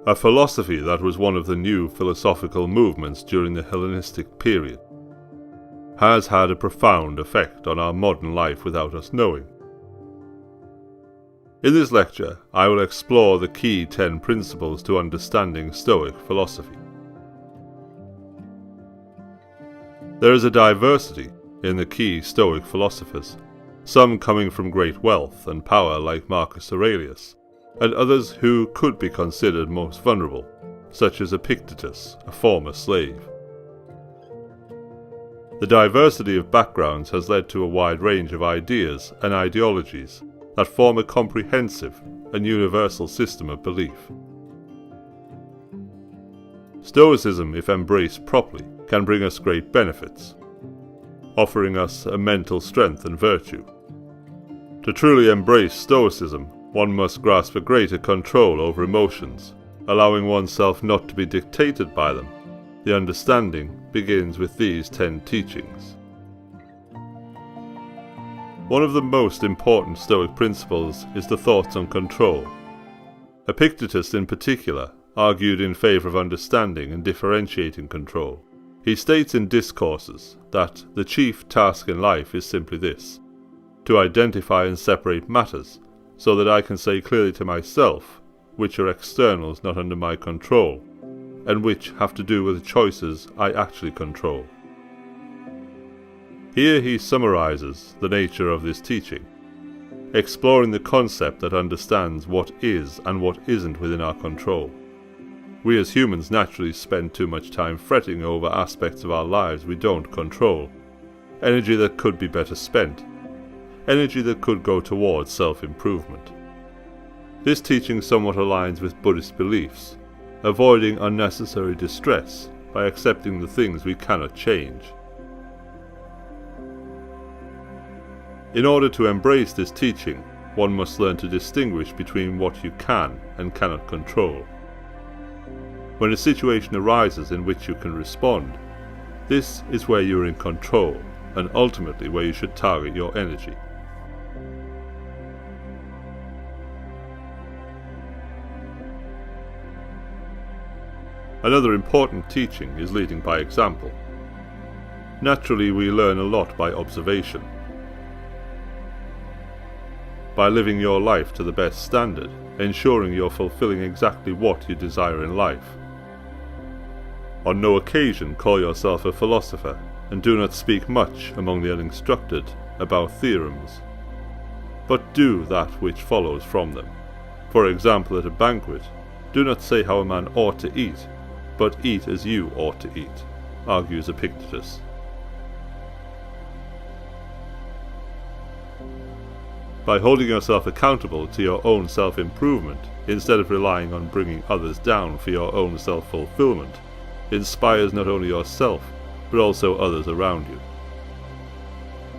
a philosophy that was one of the new philosophical movements during the Hellenistic period, has had a profound effect on our modern life without us knowing. In this lecture, I will explore the key 10 principles to understanding Stoic philosophy. There is a diversity in the key Stoic philosophers, some coming from great wealth and power like Marcus Aurelius, and others who could be considered most vulnerable, such as Epictetus, a former slave. The diversity of backgrounds has led to a wide range of ideas and ideologies that form a comprehensive and universal system of belief. Stoicism, if embraced properly, can bring us great benefits, offering us a mental strength and virtue. To truly embrace Stoicism, one must grasp a greater control over emotions, allowing oneself not to be dictated by them. The understanding begins with these 10 teachings. One of the most important Stoic principles is the thoughts on control. Epictetus in particular argued in favour of understanding and differentiating control. He states in discourses that the chief task in life is simply this: to identify and separate matters so that I can say clearly to myself which are externals not under my control, and which have to do with choices I actually control. Here he summarizes the nature of this teaching, exploring the concept that understands what is and what isn't within our control. We as humans naturally spend too much time fretting over aspects of our lives we don't control, energy that could be better spent, energy that could go towards self-improvement. This teaching somewhat aligns with Buddhist beliefs, avoiding unnecessary distress by accepting the things we cannot change. In order to embrace this teaching, one must learn to distinguish between what you can and cannot control. When a situation arises in which you can respond, this is where you are in control, and ultimately where you should target your energy. Another important teaching is leading by example. Naturally, we learn a lot by observation. By living your life to the best standard, ensuring you're fulfilling exactly what you desire in life. On no occasion call yourself a philosopher, and do not speak much among the uninstructed about theorems, but do that which follows from them. For example, at a banquet, do not say how a man ought to eat, but eat as you ought to eat, argues Epictetus. By holding yourself accountable to your own self-improvement, instead of relying on bringing others down for your own self-fulfillment, inspires not only yourself, but also others around you.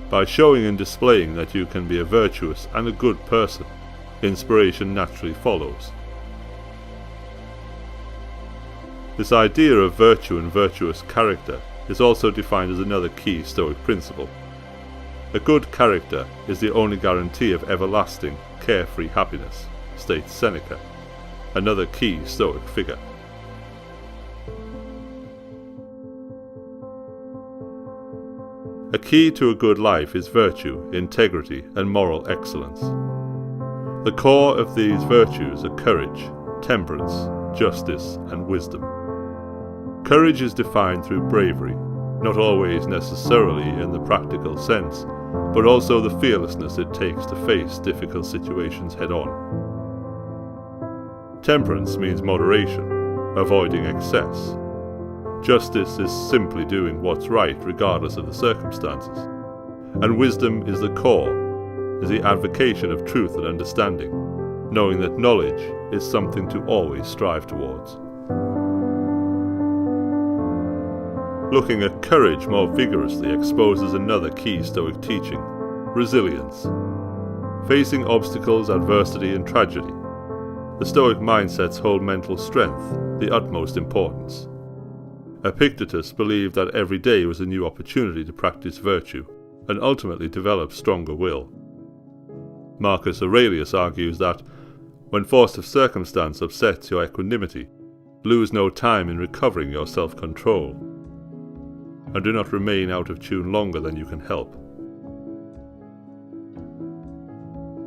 By showing and displaying that you can be a virtuous and a good person, inspiration naturally follows. This idea of virtue and virtuous character is also defined as another key Stoic principle. A good character is the only guarantee of everlasting, carefree happiness, states Seneca, another key Stoic figure. A key to a good life is virtue, integrity, and moral excellence. The core of these virtues are courage, temperance, justice, and wisdom. Courage is defined through bravery, not always necessarily in the practical sense, but also the fearlessness it takes to face difficult situations head-on. Temperance means moderation, avoiding excess. Justice is simply doing what's right regardless of the circumstances. And wisdom is the core, is the advocation of truth and understanding, knowing that knowledge is something to always strive towards. Looking at courage more vigorously exposes another key Stoic teaching: resilience. Facing obstacles, adversity, and tragedy. The Stoic mindsets hold mental strength the utmost importance. Epictetus believed that every day was a new opportunity to practice virtue and ultimately develop stronger will. Marcus Aurelius argues that When force of circumstance upsets your equanimity, lose no time in recovering your self-control, and do not remain out of tune longer than you can help.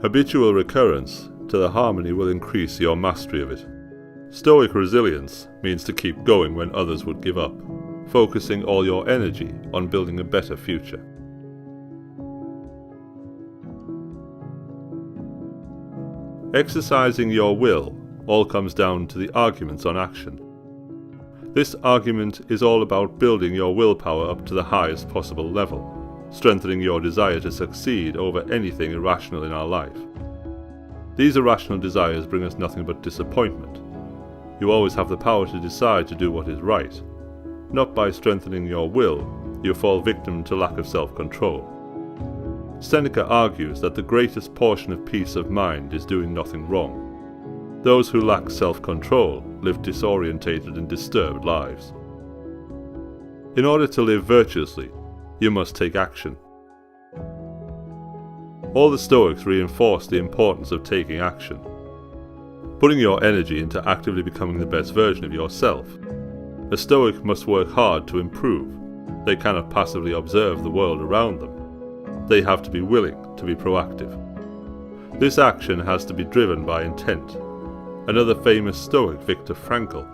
Habitual recurrence to the harmony will increase your mastery of it. Stoic resilience means to keep going when others would give up, focusing all your energy on building a better future. Exercising your will all comes down to the arguments on action. This argument is all about building your willpower up to the highest possible level, strengthening your desire to succeed over anything irrational in our life. These irrational desires bring us nothing but disappointment. You always have the power to decide to do what is right. Not by strengthening your will, you fall victim to lack of self-control. Seneca argues that the greatest portion of peace of mind is doing nothing wrong. Those who lack self-control live disorientated and disturbed lives. In order to live virtuously, you must take action. All the Stoics reinforce the importance of taking action. Putting your energy into actively becoming the best version of yourself. A Stoic must work hard to improve. They cannot passively observe the world around them. They have to be willing to be proactive. This action has to be driven by intent. Another famous Stoic, Viktor Frankl,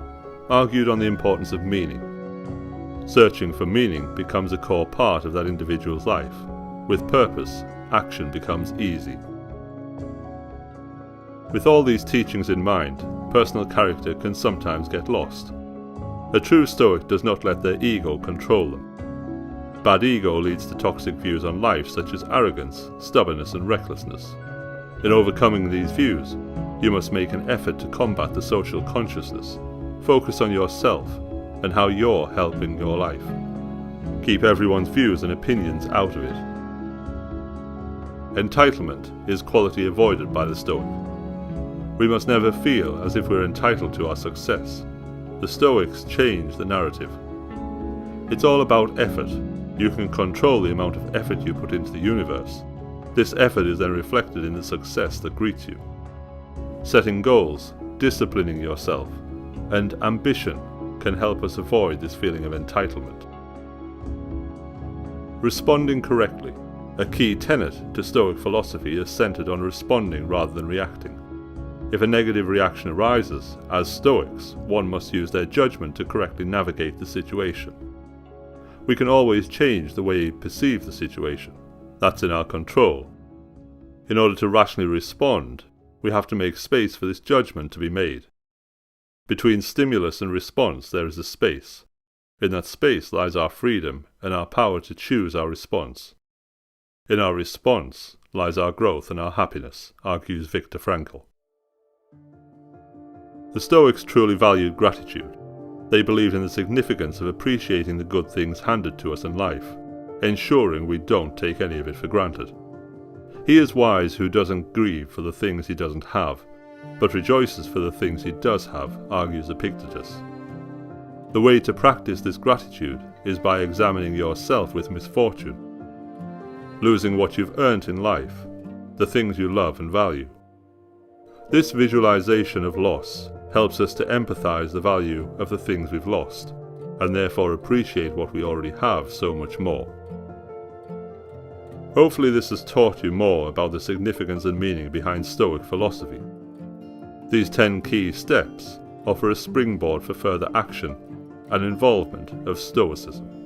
argued on the importance of meaning. Searching for meaning becomes a core part of that individual's life. With purpose, action becomes easy. With all these teachings in mind, personal character can sometimes get lost. A true Stoic does not let their ego control them. Bad ego leads to toxic views on life such as arrogance, stubbornness and recklessness. In overcoming these views, you must make an effort to combat the social consciousness. Focus on yourself and how you're helping your life. Keep everyone's views and opinions out of it. Entitlement is quality avoided by the Stoic. We must never feel as if we're entitled to our success. The Stoics change the narrative. It's all about effort. You can control the amount of effort you put into the universe. This effort is then reflected in the success that greets you. Setting goals, disciplining yourself, and ambition can help us avoid this feeling of entitlement. Responding correctly. A key tenet to Stoic philosophy is centered on responding rather than reacting. If a negative reaction arises, as Stoics, one must use their judgment to correctly navigate the situation. We can always change the way we perceive the situation. That's in our control. In order to rationally respond, we have to make space for this judgment to be made. Between stimulus and response there is a space. In that space lies our freedom and our power to choose our response. In our response lies our growth and our happiness, argues Viktor Frankl. The Stoics truly valued gratitude. They believed in the significance of appreciating the good things handed to us in life, ensuring we don't take any of it for granted. He is wise who doesn't grieve for the things he doesn't have, but rejoices for the things he does have, argues Epictetus. The way to practice this gratitude is by examining yourself with misfortune, losing what you've earned in life, the things you love and value. This visualization of loss helps us to empathize the value of the things we've lost, and therefore appreciate what we already have so much more. Hopefully this has taught you more about the significance and meaning behind Stoic philosophy. These 10 key steps offer a springboard for further action and involvement of Stoicism.